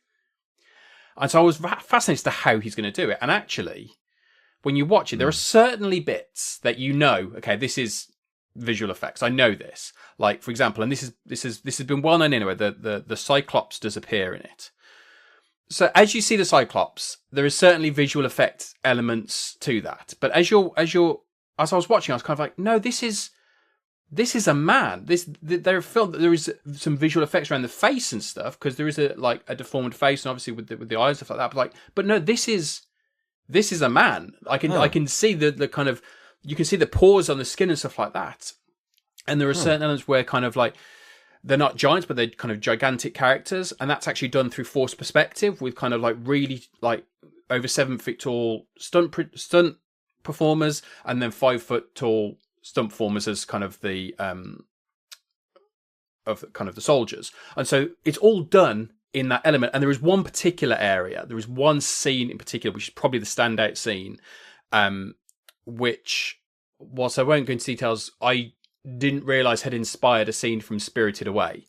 And so I was fascinated as to how he's going to do it. And actually, when you watch it, there are certainly bits that okay, this is visual effects. I know this. Like, for example, and this has been well known anyway, the Cyclops does appear in it. So as you see the Cyclops, there is certainly visual effect elements to that. But as I was watching, I was kind of like, no, this is a man. There is some visual effects around the face and stuff because there is a deformed face, and obviously with the eyes and stuff like that. But no, this is a man. I can see the kind of, you can see the pores on the skin and stuff like that. And there are certain elements where kind of like they're not giants, but they're kind of gigantic characters, and that's actually done through forced perspective with kind of like really like over 7 feet tall stunt performers, and then 5 foot tall stunt performers as kind of the soldiers. And so it's all done in that element. And there is one particular area, there is one scene in particular, which is probably the standout scene, which, whilst I won't go into details, I didn't realise had inspired a scene from Spirited Away.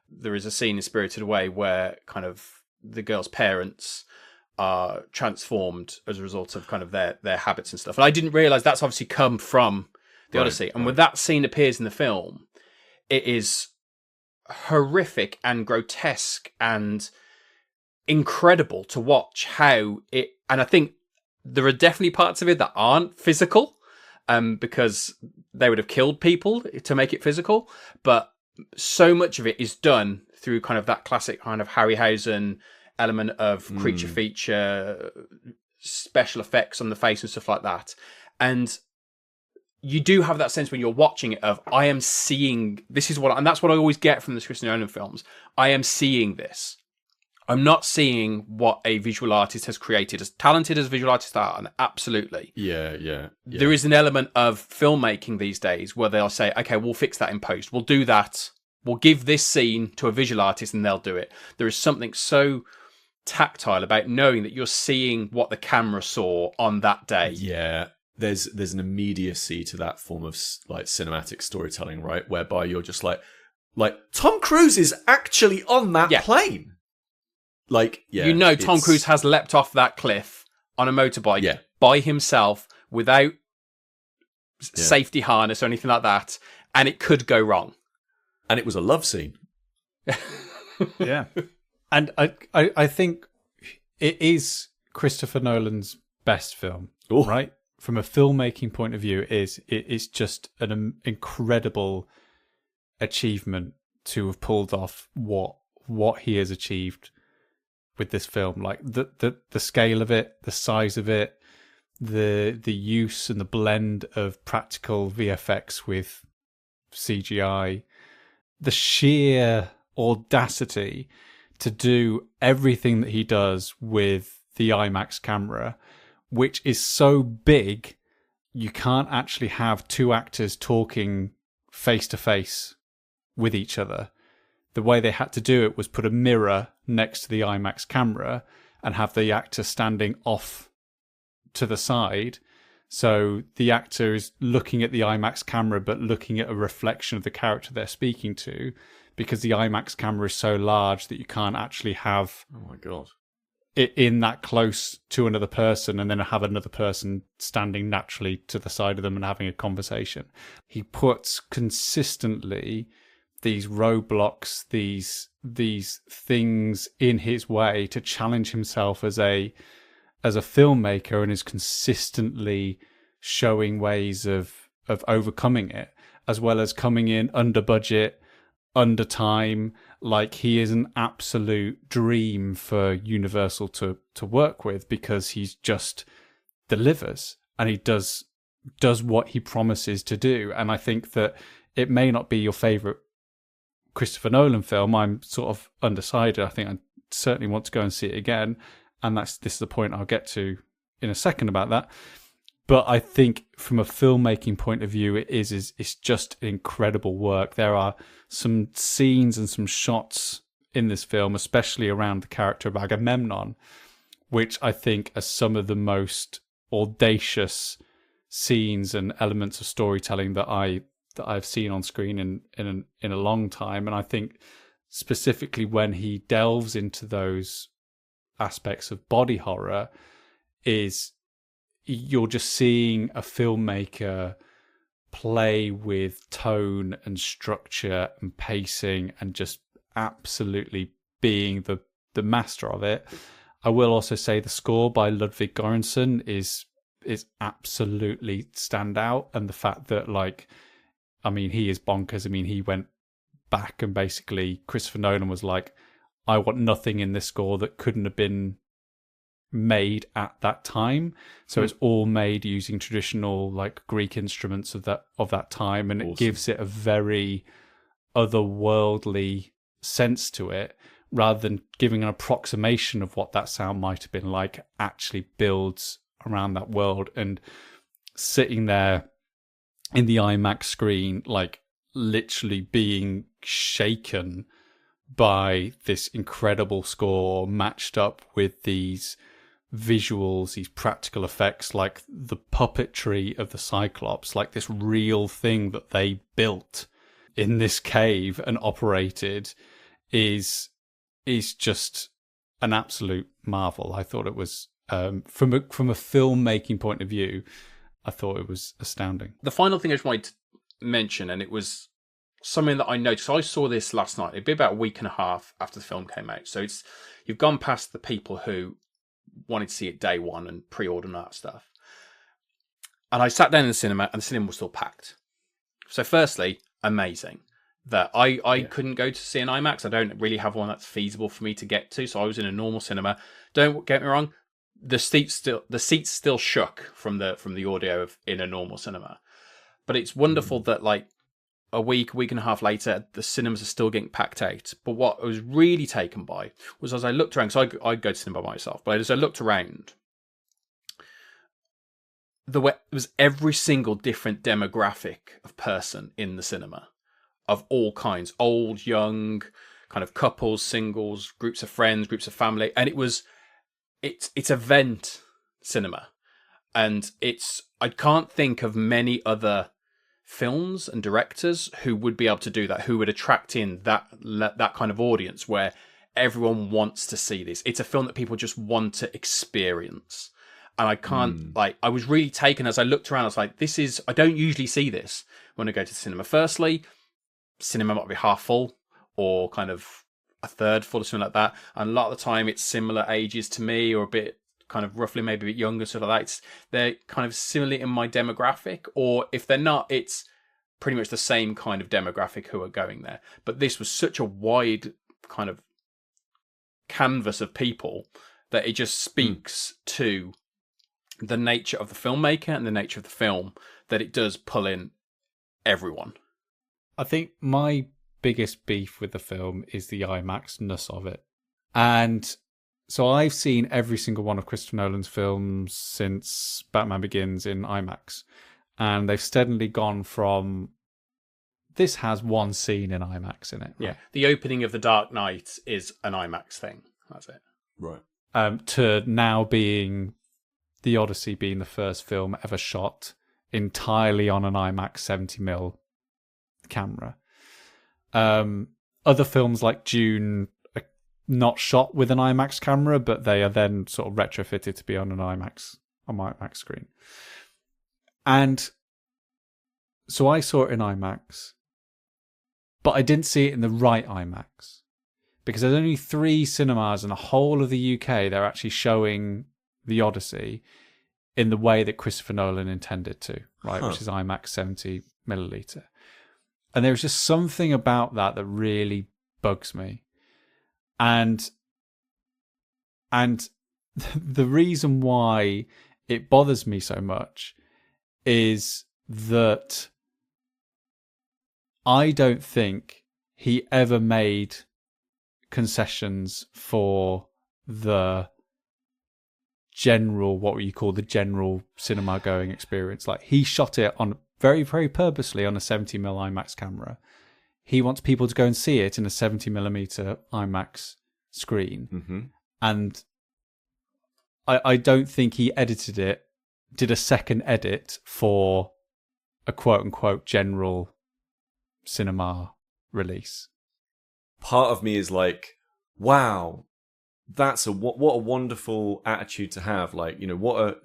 There is a scene in Spirited Away where kind of the girl's parents are transformed as a result of kind of their habits and stuff. And I didn't realise that's obviously come from the Odyssey. And when that scene appears in the film, it is horrific and grotesque and incredible to watch how it... And I think there are definitely parts of it that aren't physical, because they would have killed people to make it physical. But so much of it is done through kind of that classic kind of Harryhausen element of creature feature, special effects on the face and stuff like that. And you do have that sense when you're watching it of, I am seeing, this is what, and that's what I always get from the Christopher Nolan films. I am seeing this. I'm not seeing what a visual artist has created. As talented as visual artists are, and absolutely. Yeah. There is an element of filmmaking these days where they'll say, okay, we'll fix that in post. We'll do that. We'll give this scene to a visual artist and they'll do it. There is something so tactile about knowing that you're seeing what the camera saw on that day. Yeah. There's an immediacy to that form of like cinematic storytelling, right? Whereby you're just like Tom Cruise is actually on that plane. Like, yeah, Tom Cruise has leapt off that cliff on a motorbike by himself without safety harness or anything like that, and it could go wrong. And it was a love scene. Yeah. And I think it is Christopher Nolan's best film, right? From a filmmaking point of view, it's just an incredible achievement to have pulled off what he has achieved with this film. Like the scale of it, the size of it, the use and the blend of practical VFX with CGI, the sheer audacity to do everything that he does with the IMAX camera, which is so big you can't actually have two actors talking face to face with each other. The way they had to do it was put a mirror next to the IMAX camera and have the actor standing off to the side. So the actor is looking at the IMAX camera, but looking at a reflection of the character they're speaking to, because the IMAX camera is so large that you can't actually have it in that close to another person and then have another person standing naturally to the side of them and having a conversation. He puts consistently these roadblocks, these things in his way to challenge himself as a filmmaker, and is consistently showing ways of overcoming it, as well as coming in under budget, under time. Like, he is an absolute dream for Universal to work with, because he's just delivers and he does what he promises to do. And I think that it may not be your favorite Christopher Nolan film. I'm sort of undecided. I think I certainly want to go and see it again, and this is the point I'll get to in a second about that. But I think from a filmmaking point of view, it's just incredible work. There are some scenes and some shots in this film, especially around the character of Agamemnon, which I think are some of the most audacious scenes and elements of storytelling that I've seen on screen in a long time. And I think specifically when he delves into those aspects of body horror, is you're just seeing a filmmaker play with tone and structure and pacing and just absolutely being the master of it. I will also say the score by Ludwig Göransson is absolutely standout, and the fact that, like, I mean, he is bonkers. I mean, he went back and basically Christopher Nolan was like, I want nothing in this score that couldn't have been made at that time. So it's all made using traditional, like, Greek instruments of that time, and it gives it a very otherworldly sense to it, rather than giving an approximation of what that sound might have been like, actually builds around that world. And sitting there in the IMAX screen, like literally being shaken by this incredible score matched up with these visuals, these practical effects, like the puppetry of the Cyclops, like this real thing that they built in this cave and operated is just an absolute marvel. I thought it was from a filmmaking point of view, I thought it was astounding. The final thing I just wanted to mention, and it was something that I noticed. I saw this last night. It'd be about a week and a half after the film came out. So you've gone past the people who wanted to see it day one and pre-order and that stuff. And I sat down in the cinema, and the cinema was still packed. So firstly, amazing that I couldn't go to see an IMAX. I don't really have one that's feasible for me to get to. So I was in a normal cinema. Don't get me wrong. The seats still shook from the audio in a normal cinema, but it's wonderful that like a week and a half later, the cinemas are still getting packed out. But what I was really taken by was as I looked around, so I go to cinema by myself, but as I looked around, there was every single different demographic of person in the cinema, of all kinds, old, young, kind of couples, singles, groups of friends, groups of family, and it's event cinema, and I can't think of many other films and directors who would be able to do that, who would attract in that kind of audience where everyone wants to see this. It's a film that people just want to experience, and I can't I was really taken as I looked around. I was like, I don't usually see this when I go to the cinema. Firstly, cinema might be half full or kind of a third full or something like that, and a lot of the time it's similar ages to me or a bit kind of roughly maybe a bit younger, sort of like that. They're kind of similar in my demographic, or if they're not, it's pretty much the same kind of demographic who are going there. But this was such a wide kind of canvas of people that it just speaks to the nature of the filmmaker and the nature of the film, that it does pull in everyone. I think my biggest beef with the film is the IMAX-ness of it. And so I've seen every single one of Christopher Nolan's films since Batman Begins in IMAX. And they've steadily gone from, this has one scene in IMAX in it. Yeah. The opening of The Dark Knight is an IMAX thing. That's it. Right. To now being the Odyssey being the first film ever shot entirely on an IMAX 70mm camera. Other films like Dune are not shot with an IMAX camera, but they are then sort of retrofitted to be on an IMAX screen. And so I saw it in IMAX, but I didn't see it in the right IMAX, because there's only 3 cinemas in the whole of the UK that are actually showing the Odyssey in the way that Christopher Nolan intended to, right? Which is IMAX 70mm. And there's just something about that really bugs me. And the reason why it bothers me so much is that I don't think he ever made concessions for the general, what you call the general cinema going experience. Like, he shot it on very, very purposely on a 70mm IMAX camera. He wants people to go and see it in a 70mm IMAX screen. Mm-hmm. And I don't think he did a second edit for a quote-unquote general cinema release. Part of me is like, wow, what a wonderful attitude to have. Like, what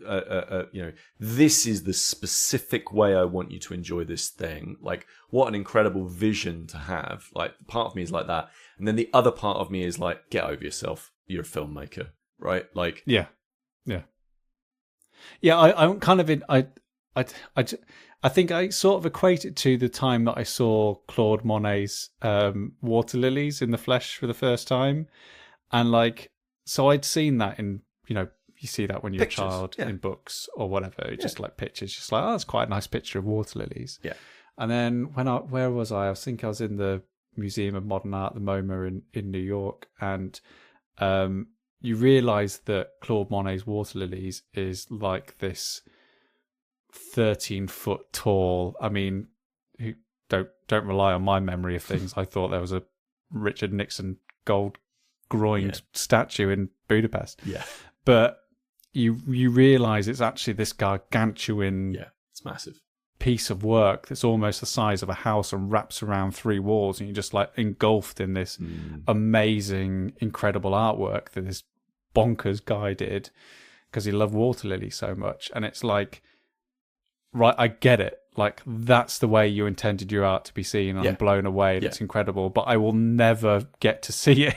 this is the specific way I want you to enjoy this thing. Like, what an incredible vision to have. Like, part of me is like that. And then the other part of me is like, get over yourself. You're a filmmaker, right? Like, yeah. I'm kind of in. I think I sort of equate it to the time that I saw Claude Monet's Water Lilies in the flesh for the first time. And like, so I'd seen that in, you see that when you're pictures, a child in books or whatever, just like pictures, just like, oh, that's quite a nice picture of water lilies. Yeah. And then where was I? I think I was in the Museum of Modern Art, the MoMA in New York, and you realise that Claude Monet's Water Lilies is like this 13-foot tall. I mean, don't rely on my memory of things. I thought there was a Richard Nixon gold-groined statue in Budapest. Yeah, but you realise it's actually this gargantuan, it's massive piece of work that's almost the size of a house and wraps around 3 walls, and you're just like engulfed in this amazing, incredible artwork that this bonkers guy did because he loved water lilies so much. And it's like, right, I get it. Like, that's the way you intended your art to be seen, and I'm blown away, and it's incredible, but I will never get to see it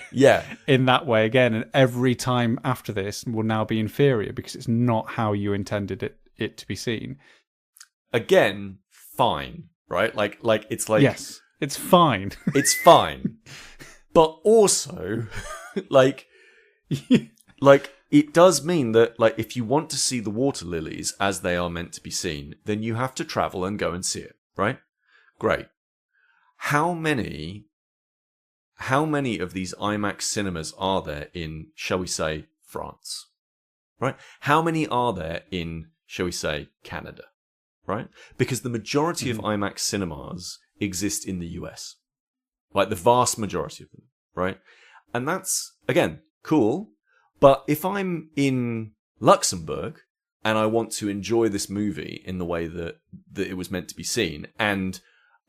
in that way again. And every time after this will now be inferior because it's not how you intended it to be seen. Again, fine, right? Like it's like, yes, it's fine. It's fine. But also, like it does mean that, like, if you want to see the water lilies as they are meant to be seen, then you have to travel and go and see it, right? Great. How many of these IMAX cinemas are there in, shall we say, France? Right? How many are there in, shall we say, Canada? Right? Because the majority of IMAX cinemas exist in the US. Like, the vast majority of them, right? And that's, again, cool. But if I'm in Luxembourg and I want to enjoy this movie in the way that it was meant to be seen, and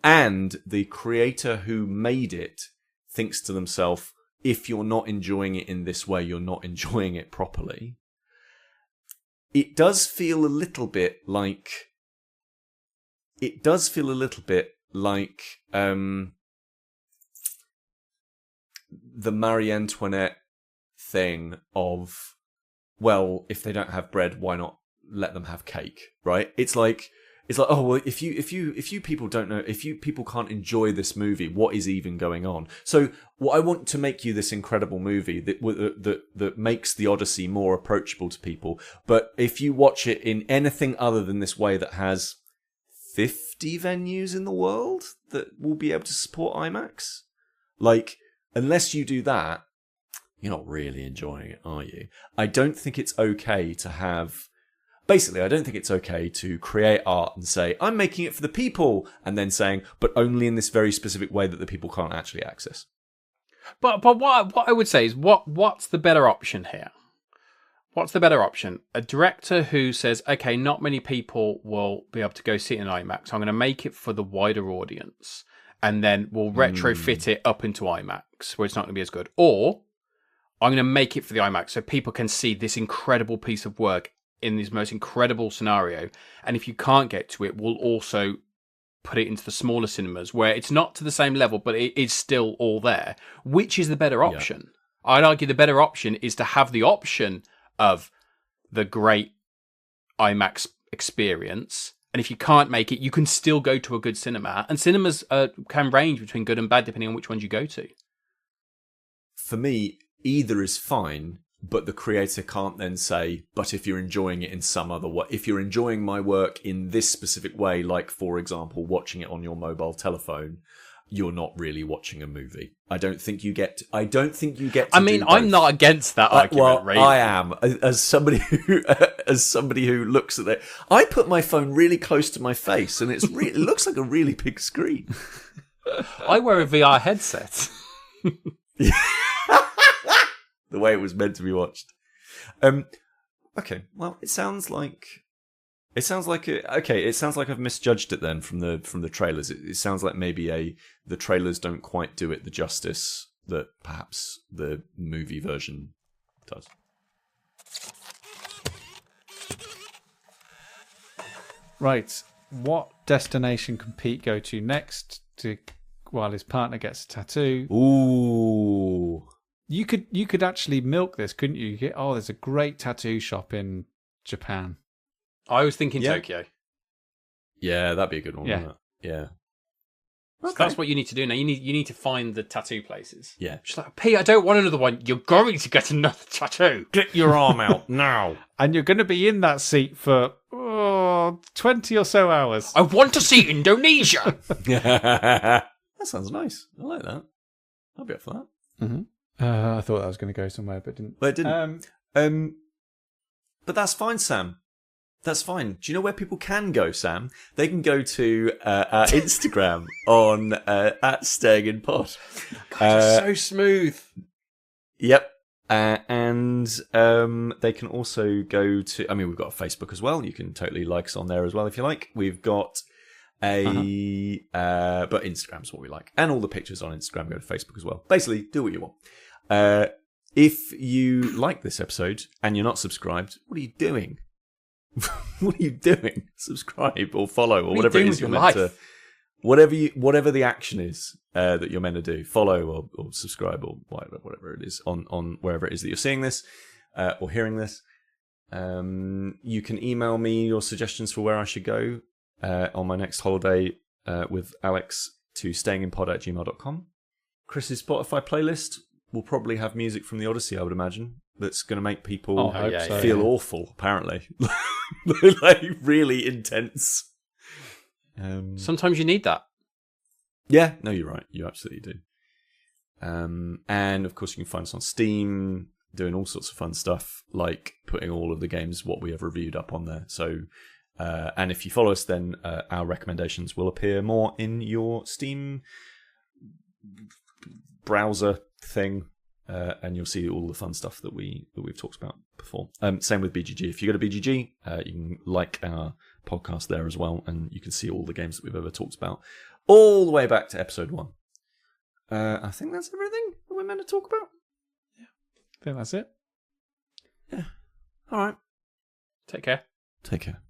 the creator who made it thinks to themselves, if you're not enjoying it in this way, you're not enjoying it properly, it does feel a little bit like the Marie Antoinette thing of, well, if they don't have bread, why not let them have cake, right? It's like, oh, well, if you people don't know, if you people can't enjoy this movie, what is even going on? So, I want to make you this incredible movie that makes the Odyssey more approachable to people. But if you watch it in anything other than this way, that has 50 venues in the world that will be able to support IMAX, like, unless you do that, you're not really enjoying it, are you? I don't think it's okay to have... Basically, I don't think it's okay to create art and say, I'm making it for the people, and then saying, but only in this very specific way that the people can't actually access. But what I would say is, what's the better option here? What's the better option? A director who says, okay, not many people will be able to go see it in IMAX. I'm going to make it for the wider audience, and then we'll retrofit it up into IMAX, where it's not going to be as good. Or I'm going to make it for the IMAX so people can see this incredible piece of work in this most incredible scenario. And if you can't get to it, we'll also put it into the smaller cinemas where it's not to the same level, but it is still all there. Which is the better option? Yeah. I'd argue the better option is to have the option of the great IMAX experience. And if you can't make it, you can still go to a good cinema. And cinemas can range between good and bad depending on which ones you go to. For me, either is fine, but the creator can't then say, but if you're enjoying it in some other way, if you're enjoying my work in this specific way, like, for example, watching it on your mobile telephone, you're not really watching a movie. I don't think you get to I mean, I'm not against that argument, well, really. I am. As somebody who looks at it, I put my phone really close to my face, and it looks like a really big screen. I wear a VR headset. The way it was meant to be watched. Okay, well, it sounds like I've misjudged it then from the trailers. It sounds like maybe the trailers don't quite do it the justice that perhaps the movie version does. Right, what destination can Pete go to next while his partner gets a tattoo? Ooh. You could actually milk this, couldn't you? There's a great tattoo shop in Japan. I was thinking Tokyo. Yeah, that'd be a good one. Yeah. Wouldn't it? Yeah. So that's what you need to do now. You need to find the tattoo places. Yeah. Just like, Pete, I don't want another one. You're going to get another tattoo. Get your arm out now. And you're going to be in that seat for 20 or so hours. I want to see Indonesia. That sounds nice. I like that. I'll be up for that. Mm-hmm. I thought that was going to go somewhere, but didn't. But it didn't. But that's fine, Sam. That's fine. Do you know where people can go, Sam? They can go to our Instagram on at Staying in Pod. God, it's so smooth. Yep. And they can also go to... I mean, we've got a Facebook as well. You can totally like us on there as well if you like. We've got a... but Instagram's what we like. And all the pictures on Instagram go to Facebook as well. Basically, do what you want. If you like this episode and you're not subscribed, what are you doing? What are you doing? Subscribe or follow or whatever it is you're meant to... Whatever the action is that you're meant to do, follow or subscribe or whatever it is on wherever it is that you're seeing this or hearing this. You can email me your suggestions for where I should go on my next holiday with Alex to stayinginpod@gmail.com. Chris's Spotify playlist will probably have music from the Odyssey, I would imagine, that's going to make people feel awful, apparently. Like really intense. Sometimes you need that. Yeah, no, you're right. You absolutely do. And of course, you can find us on Steam, doing all sorts of fun stuff, like putting all of the games what we have reviewed up on there. So, and if you follow us, then our recommendations will appear more in your Steam browser thing, and you'll see all the fun stuff that we've talked about before. Same with BGG. If you go to BGG, you can like our podcast there as well, and you can see all the games that we've ever talked about, all the way back to episode 1. I think that's everything that we're meant to talk about. Yeah, I think that's it. Yeah. All right. Take care. Take care.